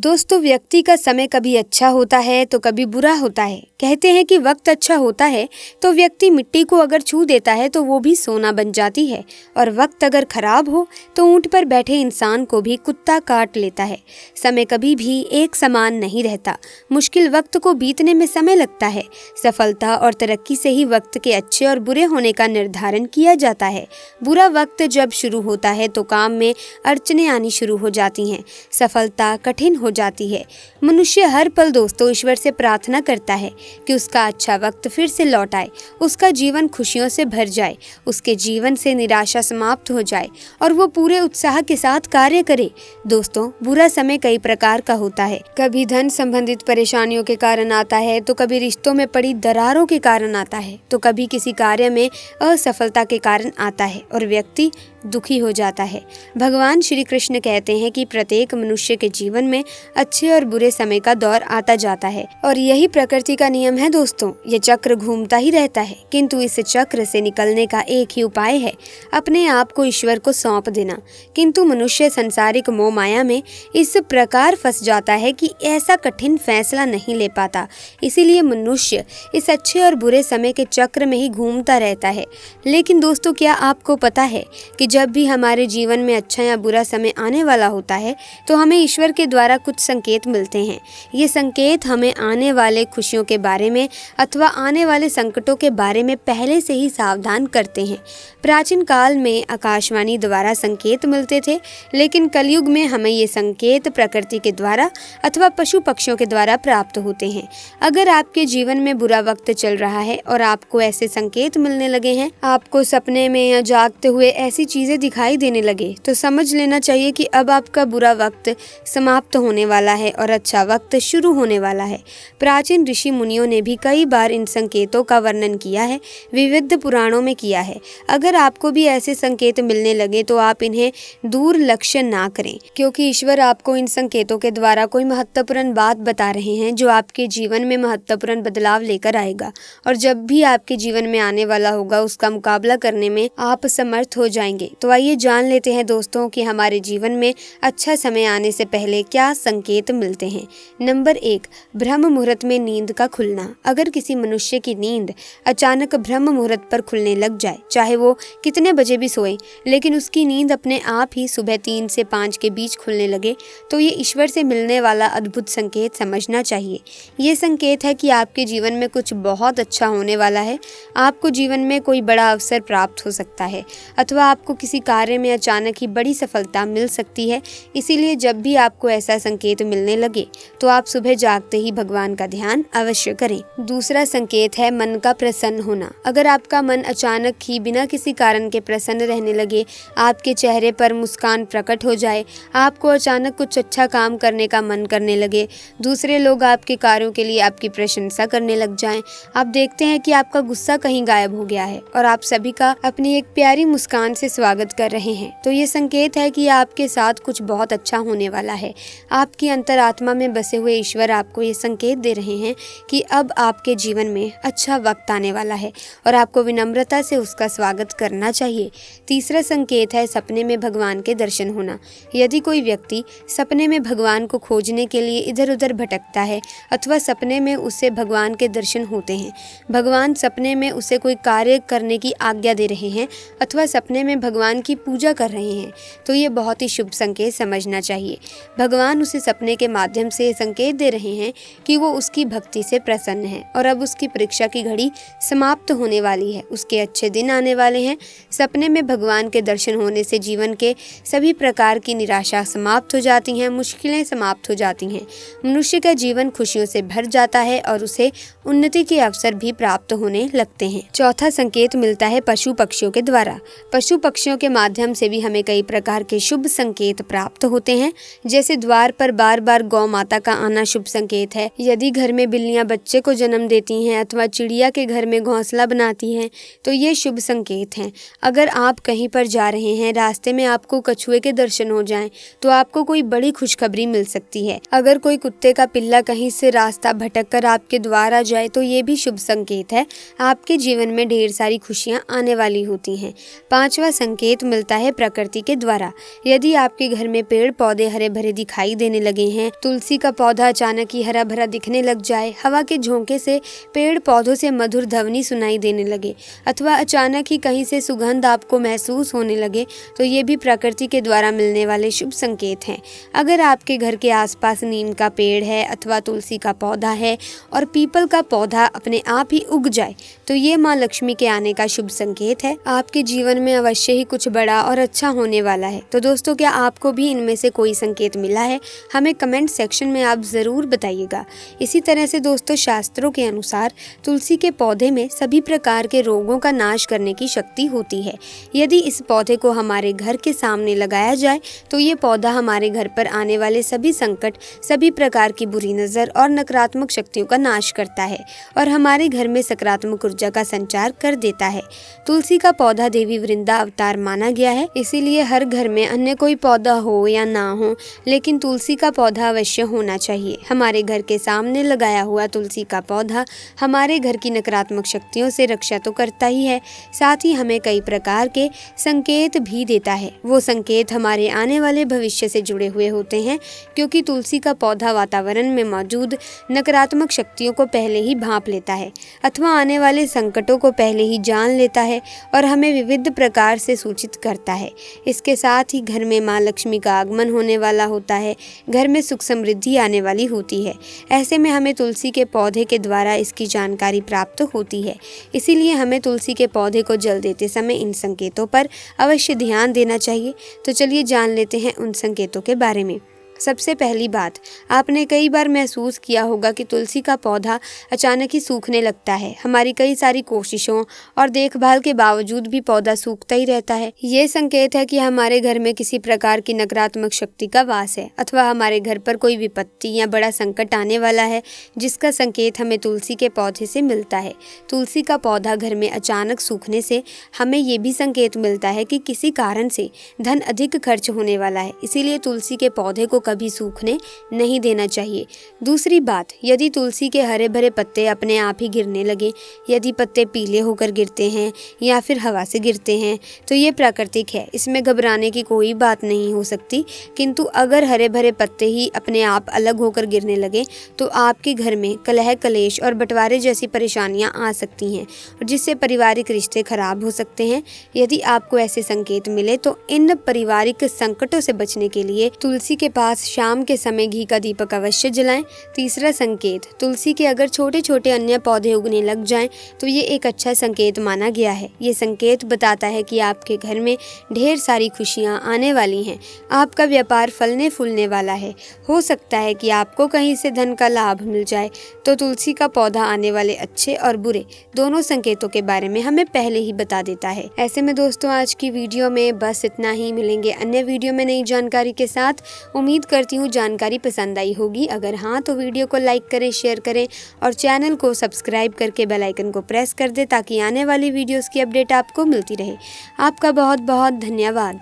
दोस्तों, व्यक्ति का समय कभी अच्छा होता है तो कभी बुरा होता है। कहते हैं कि वक्त अच्छा होता है तो व्यक्ति मिट्टी को अगर छू देता है तो वो भी सोना बन जाती है, और वक्त अगर खराब हो तो ऊंट पर बैठे इंसान को भी कुत्ता काट लेता है। समय कभी भी एक समान नहीं रहता। मुश्किल वक्त को बीतने में समय लगता है। सफलता और तरक्की से ही वक्त के अच्छे और बुरे होने का निर्धारण किया जाता है। बुरा वक्त जब शुरू होता है तो काम में अड़चनें आनी शुरू हो जाती हैं। सफलता कठिन हो जाती है। मनुष्य हर पल दोस्तों ईश्वर से प्रार्थना करता है कि उसका अच्छा वक्त फिर से लौट आए, उसका जीवन खुशियों से भर जाए, उसके जीवन से निराशा समाप्त हो जाए और वो पूरे उत्साह के साथ कार्य करे। दोस्तों, बुरा समय कई प्रकार का होता है। कभी धन संबंधित परेशानियों के कारण आता है, तो कभी रिश्तों में पड़ी दरारों के कारण आता है, तो कभी किसी कार्य में असफलता के कारण आता है और व्यक्ति दुखी हो जाता है। भगवान श्री कृष्ण कहते हैं कि प्रत्येक मनुष्य के जीवन में अच्छे और बुरे समय का दौर आता जाता है और यही प्रकृति का नियम है। दोस्तों, ये चक्र घूमता ही रहता है, किंतु इस चक्र से निकलने का एक ही उपाय है, अपने आप को ईश्वर को सौंप देना। किंतु मनुष्य संसारिक मोह माया में इस प्रकार फंस जाता है कि ऐसा कठिन फैसला नहीं ले पाता। इसीलिए मनुष्य इस अच्छे और बुरे समय के चक्र में ही घूमता रहता है। लेकिन दोस्तों, क्या आपको पता है कि जब भी हमारे जीवन में अच्छा या बुरा समय आने वाला होता है तो हमें ईश्वर के द्वारा कुछ संकेत मिलते हैं। ये संकेत हमें आने वाले खुशियों के बारे में अथवा आने वाले संकटों के बारे में पहले से ही सावधान करते हैं। प्राचीन काल में आकाशवाणी द्वारा संकेत मिलते थे, लेकिन कलयुग में हमें ये संकेत प्रकृति के द्वारा अथवा पशु पक्षियों के द्वारा प्राप्त होते हैं। अगर आपके जीवन में बुरा वक्त चल रहा है और आपको ऐसे संकेत मिलने लगे हैं, आपको सपने में या जागते हुए ऐसी चीजें दिखाई देने लगे, तो समझ लेना चाहिए कि अब आपका बुरा वक्त समाप्त होने वाला है और अच्छा वक्त शुरू होने वाला है। प्राचीन ऋषि मुनियों ने भी कई बार इन संकेतों का वर्णन किया है, विविध पुराणों में किया है। अगर आपको भी ऐसे संकेत मिलने लगे तो आप इन्हें दूर लक्ष्य ना करें, क्योंकि ईश्वर आपको इन संकेतों के द्वारा कोई महत्वपूर्ण बात बता रहे हैं जो आपके जीवन में महत्वपूर्ण बदलाव लेकर आएगा, और जब भी आपके जीवन में आने वाला होगा उसका मुकाबला करने में आप समर्थ हो जाएंगे। तो आइए जान लेते हैं दोस्तों कि हमारे जीवन में अच्छा समय आने से पहले क्या संकेत मिलते हैं। नंबर 1, ब्रह्म मुहूर्त में नींद का खुलना। अगर किसी मनुष्य की नींद अचानक ब्रह्म मुहूर्त पर खुलने लग जाए, चाहे वो कितने बजे भी सोए, लेकिन उसकी नींद अपने आप ही सुबह 3 से 5 के बीच खुलने लगे, तो ये ईश्वर से मिलने वाला अद्भुत संकेत समझना चाहिए। ये संकेत है कि आपके जीवन में कुछ बहुत अच्छा होने वाला है। आपको जीवन में कोई बड़ा अवसर प्राप्त हो सकता है अथवा आपको किसी कार्य में अचानक ही बड़ी सफलता मिल सकती है। इसीलिए जब भी आपको ऐसा संकेत मिलने लगे तो आप सुबह जागते ही भगवान का ध्यान अवश्य करें। दूसरा संकेत है मन का प्रसन्न होना। अगर आपका मन अचानक ही बिना किसी कारण के प्रसन्न रहने लगे, आपके चेहरे पर मुस्कान प्रकट हो जाए, आपको अचानक कुछ अच्छा काम करने का मन करने लगे, दूसरे लोग आपके कार्यों के लिए आपकी प्रशंसा करने लग जाएं, आप देखते हैं कि आपका गुस्सा कहीं गायब हो गया है और आप सभी का अपनी एक प्यारी मुस्कान से स्वागत कर रहे हैं, तो ये संकेत है कि आपके साथ कुछ बहुत अच्छा होने वाला है। आपकी अंतरात्मा में बसे हुए ईश्वर आपको ये संकेत दे रहे हैं कि अब आपके जीवन में अच्छा वक्त आने वाला है और आपको विनम्रता से उसका स्वागत करना चाहिए। तीसरा संकेत है सपने में भगवान के दर्शन होना। यदि कोई व्यक्ति सपने में भगवान को खोजने के लिए इधर उधर भटकता है अथवा सपने में उसे भगवान के दर्शन होते हैं, भगवान सपने में उसे कोई कार्य करने की आज्ञा दे रहे हैं अथवा सपने में भगवान की पूजा कर रहे हैं, तो ये बहुत ही शुभ संकेत समझना चाहिए। भगवान उसे सपने के माध्यम से संकेत दे रहे हैं कि वो उसकी भक्ति से प्रसन्न है और अब उसकी परीक्षा की घड़ी समाप्त होने वाली है, उसके अच्छे दिन आने वाले हैं। सपने में भगवान के दर्शन होने से जीवन के सभी प्रकार की निराशा समाप्त हो जाती हैं, मुश्किलें समाप्त हो जाती हैं, मनुष्य का जीवन खुशियों से भर जाता है और उसे उन्नति के अवसर भी प्राप्त होने लगते हैं। चौथा संकेत मिलता है पशु पक्षियों के द्वारा। पशु पक्षियों के माध्यम से भी हमें कई प्रकार के शुभ संकेत प्राप्त होते हैं। जैसे द्वार पर बार बार गौ माता का आना शुभ संकेत है। यदि घर में बिल्लियां बच्चे को जन्म देती हैं अथवा चिड़िया के घर में घोंसला बनाती हैं, तो ये शुभ संकेत हैं। अगर आप कहीं पर जा रहे हैं, रास्ते में आपको कछुए के दर्शन हो जाएं, तो आपको कोई बड़ी खुशखबरी मिल सकती है। अगर कोई कुत्ते का पिल्ला कहीं से रास्ता भटक कर आपके द्वार आ जाए, तो ये भी शुभ संकेत है। आपके जीवन में ढेर सारी खुशियां आने वाली होती हैं। पांचवा संकेत मिलता है प्रकृति के द्वारा। यदि आपके घर में पेड़ पौधे हरे भरे दिखाई देने लगे हैं, तुलसी का पौधा अचानक ही हरा भरा दिखने लग जाए, हवा के झोंके से पेड़ पौधों से मधुर ध्वनि सुनाई देने लगे, अथवा अचानक ही कहीं से सुगंध आपको महसूस होने लगे, तो ये भी प्रकृति के द्वारा मिलने वाले शुभ संकेत हैं। अगर आपके घर के आसपास नीम का पेड़ है अथवा तुलसी का पौधा है और पीपल का पौधा अपने आप ही उग जाए, तो ये माँ लक्ष्मी के आने का शुभ संकेत है। आपके जीवन में अवश्य ही कुछ बड़ा और अच्छा होने वाला है। तो दोस्तों, क्या आपको भी इनमें से कोई संकेत मिला है? हमें कमेंट सेक्शन में आप ज़रूर बताइएगा। इसी तरह से दोस्तों, शास्त्रों के अनुसार तुलसी के पौधे में सभी प्रकार के रोगों का नाश करने की शक्ति होती है। यदि इस पौधे को हमारे घर के सामने लगाया जाए तो ये पौधा हमारे घर पर आने वाले सभी संकट, सभी प्रकार की बुरी नज़र और नकारात्मक शक्तियों का नाश करता है और हमारे घर में सकारात्मक ऊर्जा का संचार कर देता है। तुलसी का पौधा देवी वृंदा अवतार माना गया है, इसीलिए हर घर में अन्य कोई पौधा हो या ना हो, लेकिन तुलसी का पौधा अवश्य होना चाहिए। हमारे घर के सामने लगाया हुआ तुलसी का पौधा हमारे घर की नकारात्मक शक्तियों से रक्षा तो करता ही है, साथ ही हमें कई प्रकार के संकेत भी देता है। वो संकेत हमारे आने वाले भविष्य से जुड़े हुए होते हैं, क्योंकि तुलसी का पौधा वातावरण में मौजूद नकारात्मक शक्तियों को पहले ही भांप लेता है अथवा आने वाले संकटों को पहले ही जान लेता है और हमें विविध प्रकार से सूचित करता है। इसके साथ ही घर में माँ लक्ष्मी का आगमन होने वाला होता है, घर में सुख समृद्धि आने वाली होती है। ऐसे में हमें तुलसी के पौधे के द्वारा इसकी जानकारी प्राप्त होती है। इसीलिए हमें तुलसी के पौधे को जल देते समय इन संकेतों पर अवश्य ध्यान देना चाहिए। तो चलिए जान लेते हैं उन संकेतों के बारे में। सबसे पहली बात, आपने कई बार महसूस किया होगा कि तुलसी का पौधा अचानक ही सूखने लगता है। हमारी कई सारी कोशिशों और देखभाल के बावजूद भी पौधा सूखता ही रहता है। ये संकेत है कि हमारे घर में किसी प्रकार की नकारात्मक शक्ति का वास है अथवा हमारे घर पर कोई विपत्ति या बड़ा संकट आने वाला है, जिसका संकेत हमें तुलसी के पौधे से मिलता है। तुलसी का पौधा घर में अचानक सूखने से हमें ये भी संकेत मिलता है कि किसी कारण से धन अधिक खर्च होने वाला है, इसीलिए तुलसी के पौधे को कभी सूखने नहीं देना चाहिए। दूसरी बात, यदि तुलसी के हरे भरे पत्ते अपने आप ही गिरने लगे, यदि पत्ते पीले होकर गिरते हैं या फिर हवा से गिरते हैं, तो ये प्राकृतिक है, इसमें घबराने की कोई बात नहीं हो सकती। किंतु अगर हरे भरे पत्ते ही अपने आप अलग होकर गिरने लगे तो आपके घर में कलह कलेश और बंटवारे जैसी परेशानियां आ सकती हैं और जिससे पारिवारिक रिश्ते खराब हो सकते हैं। यदि आपको ऐसे संकेत मिले तो इन पारिवारिक संकटों से बचने के लिए तुलसी के पास शाम के समय घी का दीपक अवश्य जलाएं। तीसरा संकेत, तुलसी के अगर छोटे छोटे अन्य पौधे उगने लग जाएं तो ये एक अच्छा संकेत माना गया है। ये संकेत बताता है कि आपके घर में ढेर सारी खुशियां आने वाली हैं, आपका व्यापार फलने फूलने वाला है। हो सकता है कि आपको कहीं से धन का लाभ मिल जाए। तो तुलसी का पौधा आने वाले अच्छे और बुरे दोनों संकेतों के बारे में हमें पहले ही बता देता है। ऐसे में दोस्तों, आज की वीडियो में बस इतना ही। मिलेंगे अन्य वीडियो में नई जानकारी के साथ। उम्मीद करती हूँ जानकारी पसंद आई होगी। अगर हाँ तो वीडियो को लाइक करें, शेयर करें और चैनल को सब्सक्राइब करके बेल आइकन को प्रेस कर दें ताकि आने वाली वीडियोस की अपडेट आपको मिलती रहे। आपका बहुत बहुत धन्यवाद।